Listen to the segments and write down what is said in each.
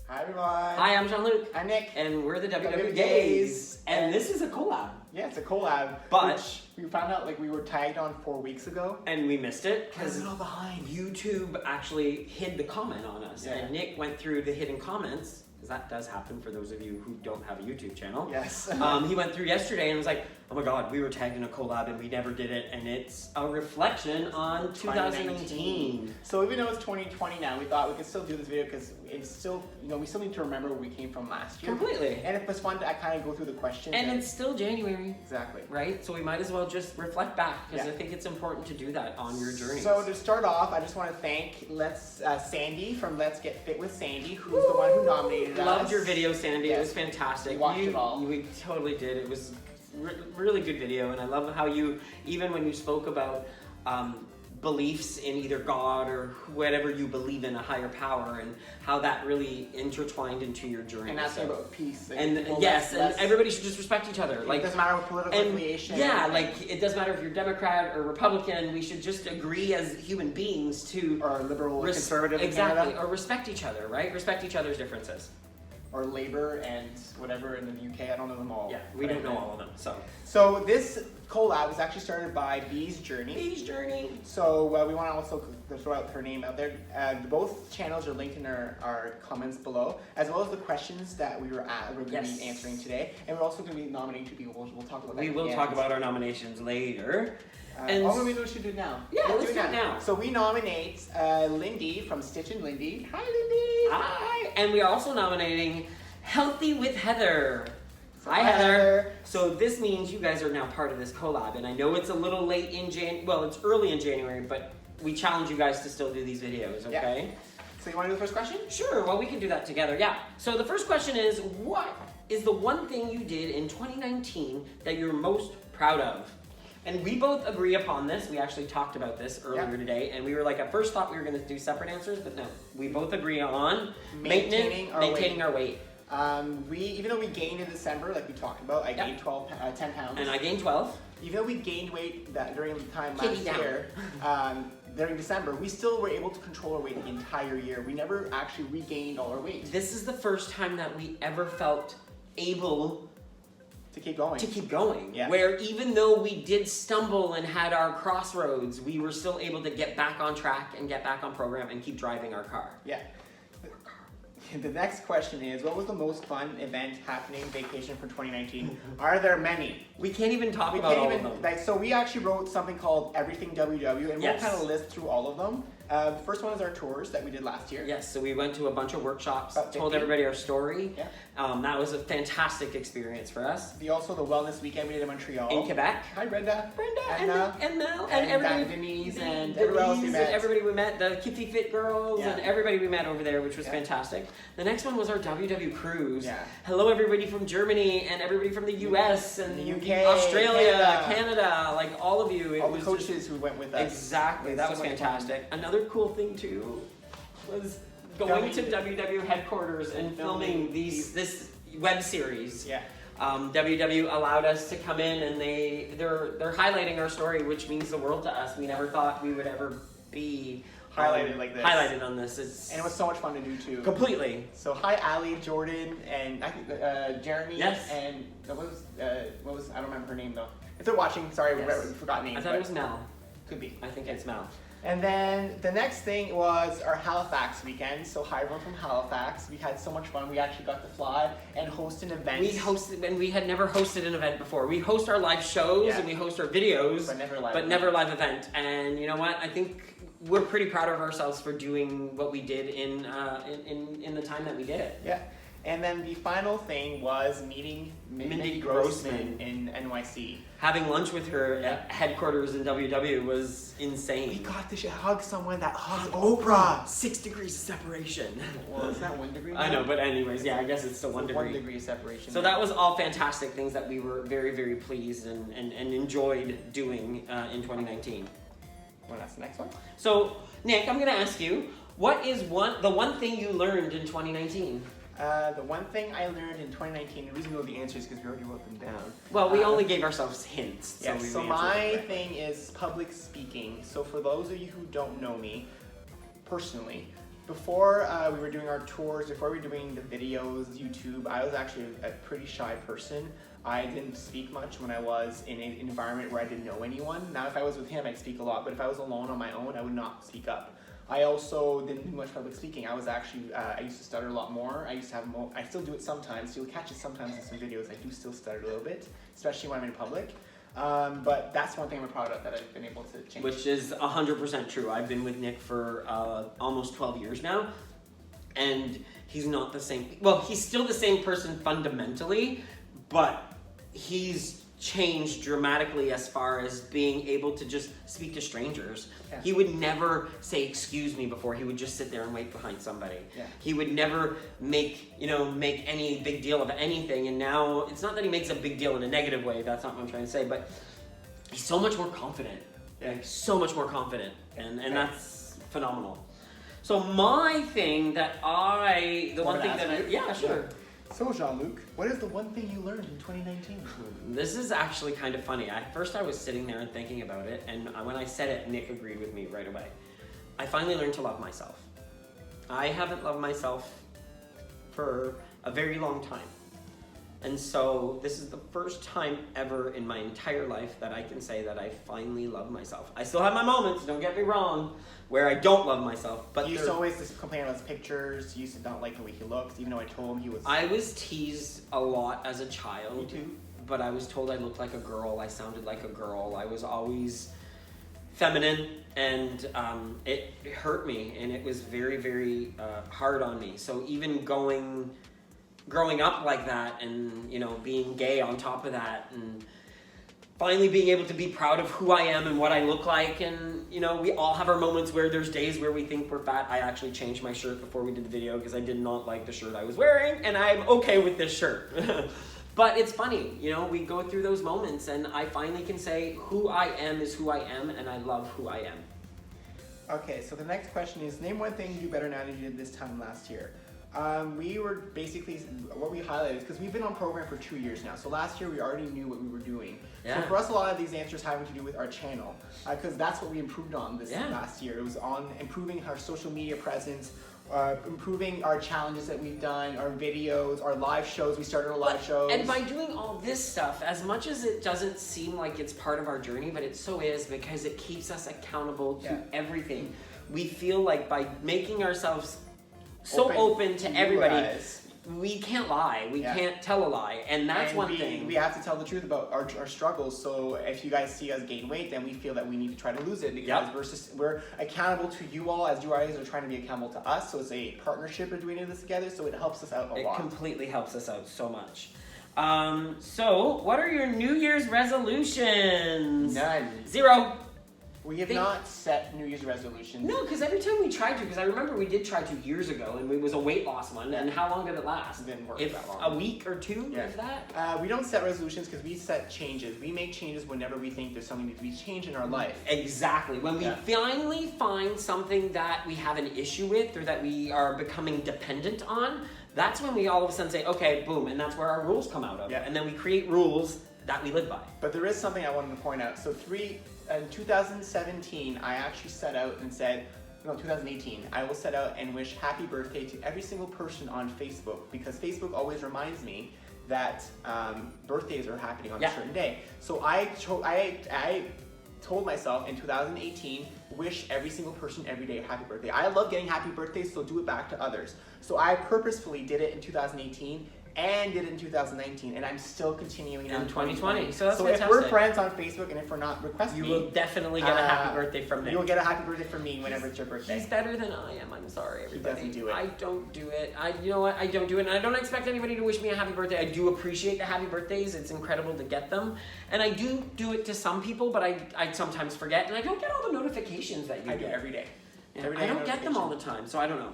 Hi everyone. Hi, I'm Jean-Luc. I'm Nick. And we're the WW WW Gays. And this is a collab. Yeah, it's a collab. But which we found out like we were tagged on 4 weeks ago. And we missed it Because because all behind. YouTube actually hid the comment on us. Yeah. And Nick went through the hidden comments, because that does happen for those of you who don't have a YouTube channel. Yes. He went through yesterday and was like, oh my god, we were tagged in a collab and we never did it. And it's a reflection on 2019. So even though it's 2020 now, we thought we could still do this video because it's still, we still need to remember where we came from last year. Completely. And it was fun to kind of go through the questions. And it's still January. Exactly. Right? So we might as well just reflect back, because Yeah. I think it's important to do that on your journey. So to start off, I just want to thank Sandy from Let's Get Fit with Sandy, who's the one who nominated us. Loved your video, Sandy. Yes. It was fantastic. We watched it all. We totally did. It was really good video, and I love how you, even when you spoke about beliefs in either God or whatever you believe in, a higher power, and how that really intertwined into your journey. And asking about peace. And yes, and everybody should just respect each other. Like, it doesn't matter what political affiliation. Yeah, like it doesn't matter if you're Democrat or Republican. We should just agree as human beings to, or liberal or conservative. Exactly, in Canada. or respect each other, right? Respect each other's differences. Or Labour and whatever in the UK. I don't know them all. Yeah, we don't know all of them. So this collab was actually started by Bee's Journey. Bee's Journey. So we want to also throw out her name out there. Both channels are linked in our comments below, as well as the questions that we're going to be answering today. And we're also going to be nominating 2 people. We'll talk about that. We will talk about our nominations later. And maybe we should do it now. Yeah, let's do it now. So we nominate Lindy from Stitch and Lindy. Hi, Lindy. Hi. And we are also nominating Healthy with Heather. So Hi, Heather. So this means you guys are now part of this collab, and I know it's a little late in it's early in January, but we challenge you guys to still do these videos, okay? Yeah. So you want to do the first question? Sure, well, we can do that together, yeah. So the first question is, what is the one thing you did in 2019 that you're most proud of? And we both agree upon this. We actually talked about this earlier today, and we were like, at first thought we were going to do separate answers, but no. We both agree on maintaining our weight. Even though we gained in December, like we talked about, I gained 10 pounds. And I gained 12. Even though we gained weight during the time last year, during December, we still were able to control our weight the entire year. We never actually regained all our weight. This is the first time that we ever felt able to keep going. Yeah. Where even though we did stumble and had our crossroads, we were still able to get back on track and get back on program and keep driving our car. Yeah. The next question is, what was the most fun event, happening, vacation for 2019? Are there many? We can't even talk about all of them. So we actually wrote something called Everything WW, and we'll kind of list through all of them. The first one is our tours that we did last year. Yes, so we went to a bunch of workshops, told everybody our story. Yeah. That was a fantastic experience for us. Also the Wellness Weekend we did in Montreal. In Quebec. Hi Brenda. And Mel. And everybody. Denise and everybody we met. The Kitty Fit girls and everybody we met over there, which was fantastic. The next one was our WW cruise. Yeah. Hello everybody from Germany and everybody from the US and the UK, Australia, Canada, like all of you. All the coaches who went with us. Exactly, that was fantastic. Another cool thing too was going to WW headquarters and filming this web series. Yeah. WW allowed us to come in, and they're highlighting our story, which means the world to us. We never thought we would ever be highlighted like this. Highlighted on this. And it was so much fun to do too. Completely. So hi Ali, Jordan, and I think Jeremy. Yes. And what was I don't remember her name though. If they're watching, sorry, we forgot names. I thought it was Mel. Could be. I think it's Mel. And then the next thing was our Halifax weekend. So hi everyone from Halifax. We had so much fun. We actually got to fly and host an event. We hosted, and we had never hosted an event before. We host our live shows and we host our videos, but never live event. And you know what? I think we're pretty proud of ourselves for doing what we did in the time that we did it. Yeah. And then the final thing was meeting Mindy Grossman in NYC. Having lunch with her at headquarters in WW was insane. We got to hug someone that hugged Oprah. 6 degrees of separation. Well, it's not 1 degree now? I know, but anyways, yeah, I guess it's still 1 degree. 1 degree separation. So that was all fantastic things that we were very, very pleased and enjoyed doing in 2019. Well, that's the next one. So, Nick, I'm going to ask you, what is the one thing you learned in 2019? The one thing I learned in 2019, the reason we know the answers is because we already wrote them down. Well, we only gave ourselves hints. Yeah, so my thing is public speaking. So for those of you who don't know me personally, Before we were doing our tours, before we were doing the videos, YouTube, I was actually a pretty shy person. I didn't speak much when I was in an environment where I didn't know anyone. Now, if I was with him, I'd speak a lot, but if I was alone on my own, I would not speak up. I also didn't do much public speaking. I was actually, I used to stutter a lot more. I still do it sometimes. You'll catch it sometimes in some videos. I do still stutter a little bit, especially when I'm in public. But that's one thing I'm proud of that I've been able to change. Which is 100% true. I've been with Nick for almost 12 years now, and he's not the same. Well, he's still the same person fundamentally, but he's changed dramatically as far as being able to just speak to strangers. Yeah. He would never say excuse me before. He would just sit there and wait behind somebody. Yeah. He would never make any big deal of anything. And now it's not that he makes a big deal in a negative way. That's not what I'm trying to say. But he's so much more confident. Yeah. Like, so much more confident. And that's phenomenal. So my thing that yeah, sure. So Jean-Luc, what is the one thing you learned in 2019? This is actually kind of funny. At first I was sitting there and thinking about it, and when I said it, Nick agreed with me right away. I finally learned to love myself. I haven't loved myself for a very long time. And so this is the first time ever in my entire life that I can say that I finally love myself. I still have my moments, don't get me wrong, where I don't love myself. But you used to always just complain about his pictures. You used to not like the way he looked, even though I told him he was... I was teased a lot as a child. Me too. But I was told I looked like a girl, I sounded like a girl. I was always feminine, and it hurt me, and it was very, very hard on me. So even growing up like that, and being gay on top of that, and finally being able to be proud of who I am and what I look like, and we all have our moments where there's days where we think we're fat. I actually changed my shirt before we did the video because I did not like the shirt I was wearing, and I'm okay with this shirt. But it's funny, we go through those moments, and I finally can say who I am is who I am, and I love who I am. Okay, so the next question is, name one thing you do better now than you did this time last year. We were basically, what we highlighted, because we've been on program for 2 years now. So last year we already knew what we were doing. Yeah. So for us, a lot of these answers having to do with our channel, because that's what we improved on this last year. It was on improving our social media presence, improving our challenges that we've done, our videos, our live shows. We started our live shows. And by doing all this stuff, as much as it doesn't seem like it's part of our journey, but it so is, because it keeps us accountable to everything. We feel like by making ourselves so open to everybody, we can't lie. We can't tell a lie, and that's one thing. We have to tell the truth about our struggles. So if you guys see us gain weight, then we feel that we need to try to lose it, because we're accountable to you all, as you guys are trying to be accountable to us. So it's a partnership of doing this together. So it helps us out a lot. It completely helps us out so much. So what are your New Year's resolutions? None. 0. We have not set New Year's resolutions. No, because every time we tried to, because I remember we did try to years ago, and it was a weight loss one, and how long did it last? It didn't work if that long. A week or two, if that? We don't set resolutions because we set changes. We make changes whenever we think there's something that needs to be changed in our life. Exactly. When we finally find something that we have an issue with, or that we are becoming dependent on, that's when we all of a sudden say, okay, boom, and that's where our rules come out of. Yeah. And then we create rules that we live by. But there is something I wanted to point out. So in 2017, I actually set out and said, no, 2018, I will set out and wish happy birthday to every single person on Facebook, because Facebook always reminds me that birthdays are happening on a certain day. So I told myself in 2018, wish every single person every day a happy birthday. I love getting happy birthdays, so do it back to others. So I purposefully did it in 2018 and did it in 2019, and I'm still continuing in 2020. So that's fantastic. If we're friends on Facebook, and if we're not, request me. You will definitely get a happy birthday from me. You will get a happy birthday from me whenever it's your birthday. He's better than I am. I'm sorry, everybody. He doesn't do it. I don't do it. You know what? I don't do it, and I don't expect anybody to wish me a happy birthday. I do appreciate the happy birthdays. It's incredible to get them, and I do it to some people, but I sometimes forget, and I don't get all the notifications that you I do every day. Every day I don't get them all the time, so I don't know.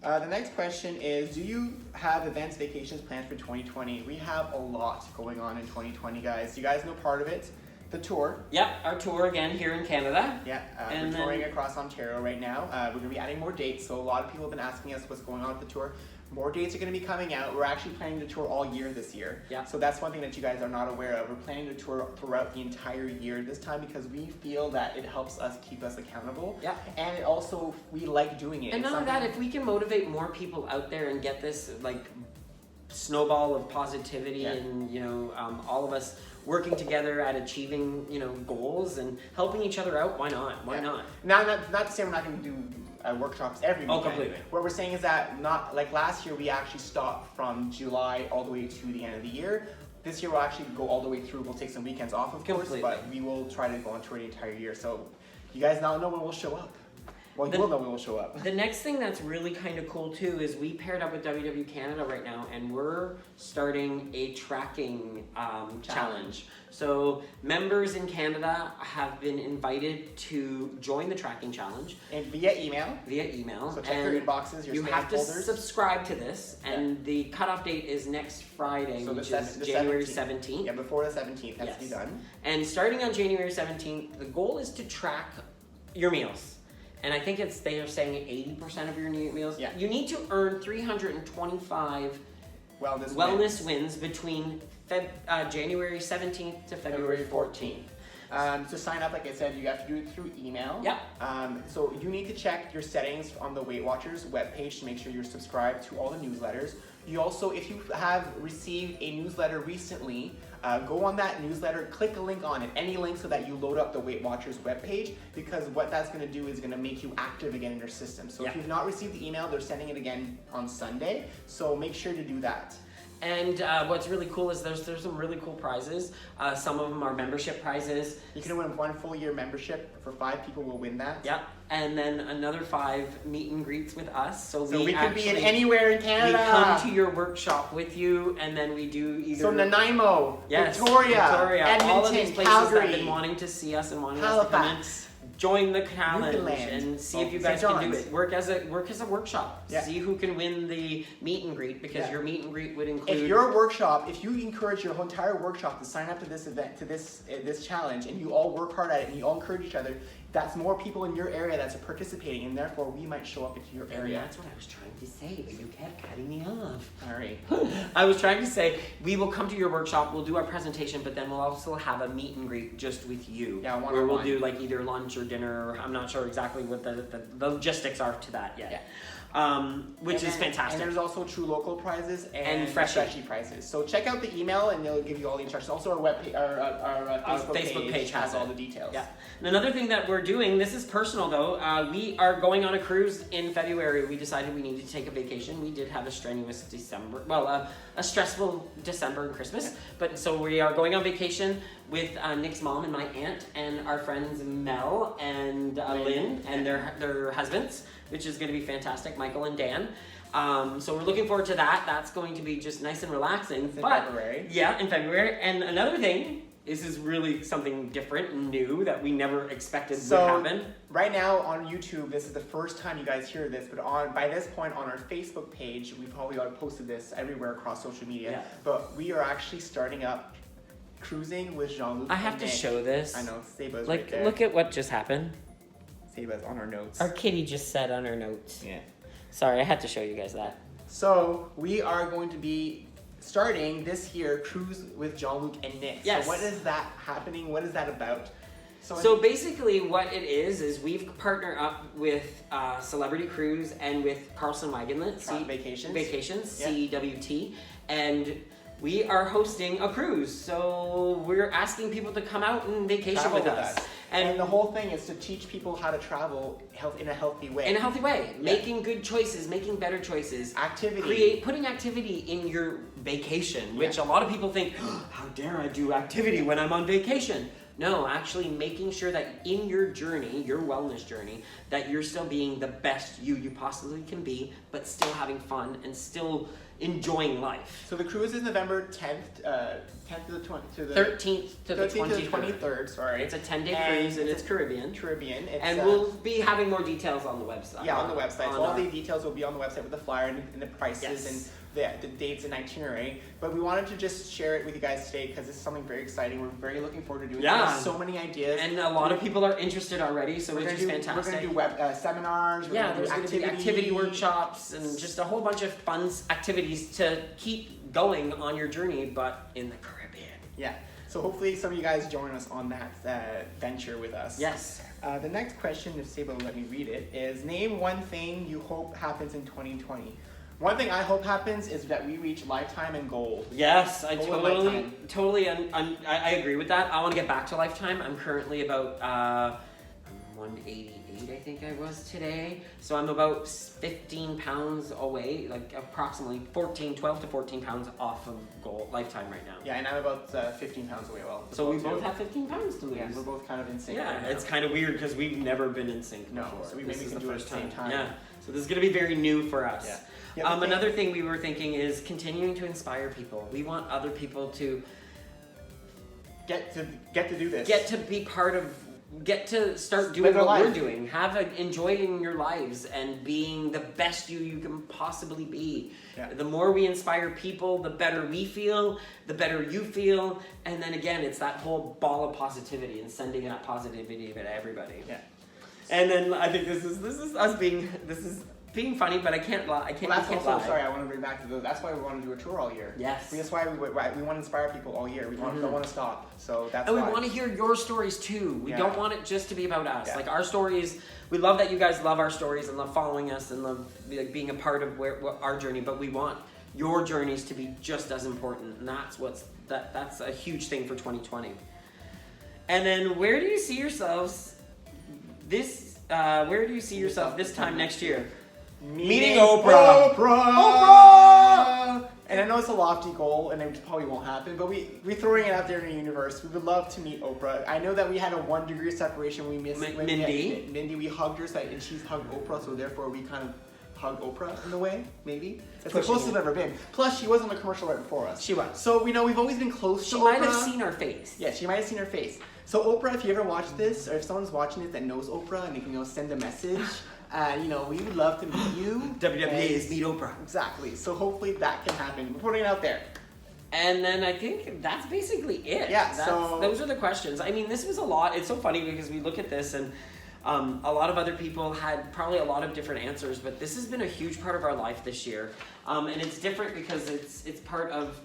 The next question is, do you have events, vacations planned for 2020? We have a lot going on in 2020, guys. You guys know part of it the tour. Yep, our tour again here in Canada. Yeah, And we're touring across Ontario right now. We're going to be adding more dates, so a lot of people have been asking us what's going on with the tour. More dates are going to be coming out. We're actually planning to tour all year this year. Yeah. So that's one thing that you guys are not aware of. We're planning to tour throughout the entire year this time because we feel that it helps us keep us accountable. Yeah. And it also, we like doing it. And It's not only that, something- if we can motivate more people out there and get this like snowball of positivity Yeah. and all of us working together at achieving goals and helping each other out, why not? Why Yeah. not? Not to say we're not going to do workshops every weekend. Completely. What we're saying is that not like last year we actually stopped from July all the way to the end of the year. This year we'll actually go all the way through. We'll take some weekends off, of Completely. course, but we will try to go on tour the entire year. So you guys now know when we'll show up. Well, The- you will know when we'll show up. The next thing that's really kind of cool too is we paired up with WW Canada right now, and we're starting a tracking challenge. So members in Canada have been invited to join the tracking challenge And via email. via email. So check and your inboxes, your you spam have to folders. subscribe to this, and the cutoff date is next Friday, So the which is seven- the January 17th. 17th. Yeah, before the 17th has to be Yes. done. And starting on January 17th, the goal is to track your meals. And I think they are saying 80% of your meals. Yeah. You need to earn 325 Wellness. wellness wins between January 17th to February 14th. To sign up, like I said, you have to do it through email. Yep. So you need to check your settings on the Weight Watchers webpage to make sure you're subscribed to all the newsletters. You also, if you have received a newsletter recently, go on that newsletter, click a link on it, any link so that you load up the Weight Watchers webpage, because what that's going to do is going to make you active again in your system. So Yeah. if you've not received the email, they're sending it again on Sunday, so make sure to do that. And what's really cool is there's some really cool prizes. Some of them are membership prizes. You can win 1 full year membership. For 5 people will win that. Yep. And then another 5 meet and greets with us. So we could be in actually- anywhere in We Canada. come to your workshop with you, and then we do either So Nanaimo, yes, Victoria, Edmonton, all of these places that Calgary, have been wanting to see us and wanting us to come in. Halifax. Join the challenge Newfoundland. and see if you St. guys can do John's. it. Work as a workshop. Yeah. See who can win the meet and greet, because Yeah. your meet and greet would include. If your workshop, if you encourage your entire workshop to sign up to this event, to this challenge, and you all work hard at it, and you all encourage each other, that's more people in your area that's participating, and therefore we might show up into your And area. that's what I was trying to say, but you kept cutting me off. Sorry. I was trying to say, we will come to your workshop, we'll do our presentation, but then we'll also have a meet and greet just with you. Yeah, where we'll one-on-one. do like either lunch or dinner, or I'm not sure exactly what the logistics are to that yet. Yeah. Which And is then- fantastic. And there's also true local prizes and Freshie. prizes. So check out the email and they'll give you all the instructions. Also our our Facebook page has all the details. Yeah. And another thing that we're doing, this is personal though, we are going on a cruise in February. We decided we needed to take a vacation. We did have a strenuous December, a stressful December and Christmas. But so we are going on vacation with Nick's mom and my aunt and our friends Mel and Lynn and their husbands, which is going to be fantastic, Michael and Dan. So we're looking forward to that. That's going to be just nice and relaxing. In February. Yeah, in February. And another thing, this is really something different and new that we never expected would happen. Right now on YouTube, this is the first time you guys hear this, but by this point on our Facebook page, we probably already posted this everywhere across social media. Yeah. But we are actually starting up cruising with Jean-Luc. I have and to Nick. show this. I know, Seba's right Like, there. look at what just happened. Seba's on our notes. Our kitty just said on her notes. Yeah. Sorry, I had to show you guys that. So we are going to be starting this year cruise with Jean-Luc and Nick. Yes. So what is that happening? What is that about? So basically what it is we've partnered up with Celebrity Cruise and with Carlson Wagenlit, Vacations. Yeah. CWT, and we are hosting a cruise. So we're asking people to come out and vacation Travel with us. And the whole thing is to teach people how to travel in a healthy way. In a healthy way, Yeah. making good choices, making better choices. Activity. Putting activity in your vacation, which a lot of people think, how dare I do activity when I'm on vacation? No, actually making sure that in your journey, your wellness journey, that you're still being the best you possibly can be, but still having fun and still enjoying life. So the cruise is November 10th to the 13th to the 23rd. Sorry, it's a 10-day cruise and it's Caribbean. It's, and we'll be having more details on the website. Yeah, on the website. So all the details will be on the website with the flyer and the prices and the dates and itinerary. But we wanted to just share it with you guys today because it's something very exciting. We're very looking forward to doing it. There's so many ideas. And a lot of people are interested already, so which is fantastic. We're going to do web seminars. There's going to be activity workshops and just a whole bunch of fun activities to keep going on your journey, but in the Caribbean. Yeah. So hopefully some of you guys join us on that venture with us. Yes. The next question, if Saba will let me read it, is name one thing you hope happens in 2020. One thing I hope happens is that we reach lifetime and gold. Yes, I totally agree with that. I want to get back to lifetime. I'm currently about 188, I think I was today. So I'm about 15 pounds away, like approximately 12 to 14 pounds off of goal lifetime right now. Yeah, and I'm about 15 pounds away. So we both have 15 pounds to lose. Yeah, we're both kind of in sync. Yeah, right now. It's kind of weird because we've never been in sync before. So maybe we can do it at the same time. Yeah, so this is going to be very new for us. Yeah. Another thing we were thinking is continuing to inspire people. We want other people to get to do this. Get to start doing what we're doing. Enjoying your lives and being the best you can possibly be. Yeah. The more we inspire people, the better we feel, the better you feel, and then again, it's that whole ball of positivity and sending that positivity to everybody. Yeah. And then I think this is us being funny, but I can't lie. Sorry, I want to bring back to those. That's why we want to do a tour all year. Yes. That's why we want to inspire people all year. We don't want to stop. So that's we want to hear your stories too. We don't want it just to be about us. Yeah. Like our stories, we love that you guys love our stories and love following us and love being a part of our journey. But we want your journeys to be just as important, and that's a huge thing for 2020. And then, where do you see yourselves this time next year? Meeting Oprah. Oprah! And I know it's a lofty goal, and it probably won't happen, but we're throwing it out there in the universe. We would love to meet Oprah. I know that we had a 1 degree separation. We missed Mindy. Mindy, we hugged her, and she's hugged Oprah, so therefore we kind of hugged Oprah in a way, maybe. It's the closest I've ever been. Plus, she was on the commercial right before us. She was. So, we've always been close to Oprah. She might have seen our face. Yeah, she might have seen her face. So, Oprah, if you ever watch this, or if someone's watching it that knows Oprah, and they can send a message, we would love to meet you. WWE is Meet Oprah. Exactly. So, hopefully that can happen. We're putting it out there. And then I think that's basically it. Yeah, those are the questions. I mean, this was a lot. It's so funny because we look at this and a lot of other people had probably a lot of different answers, but this has been a huge part of our life this year. And it's different because it's part of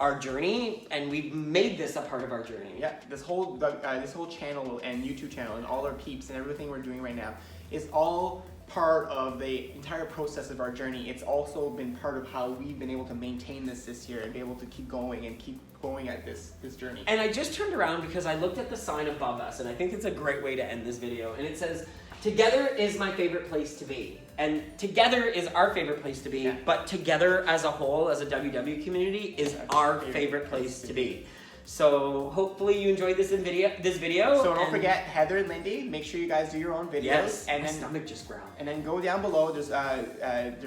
our journey, and we've made this a part of our journey. Yeah, this whole channel and YouTube channel and all our peeps and everything we're doing right now is all part of the entire process of our journey. It's also been part of how we've been able to maintain this year and be able to keep going at this journey. And I just turned around because I looked at the sign above us, and I think it's a great way to end this video. And it says, "Together is my favorite place to be." And together is our favorit place to be, but together as a whole, as a WW community, is our favorite place to be. So hopefully you enjoyed this video. So don't forget Heather and Lindy. Make sure you guys do your own videos. Yes, and my then stomach just growled. And then go down below. There's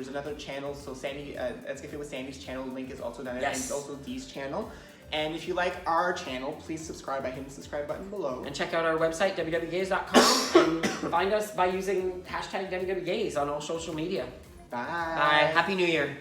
another channel. So Sandy, Let's Get Fit with Sandy's channel. The link is also down there. Yes. And it's also Dee's channel. And if you like our channel, please subscribe by hitting the subscribe button below. And check out our website, www.gays.com, and find us by using #WWGays on all social media. Bye. Bye. Happy New Year.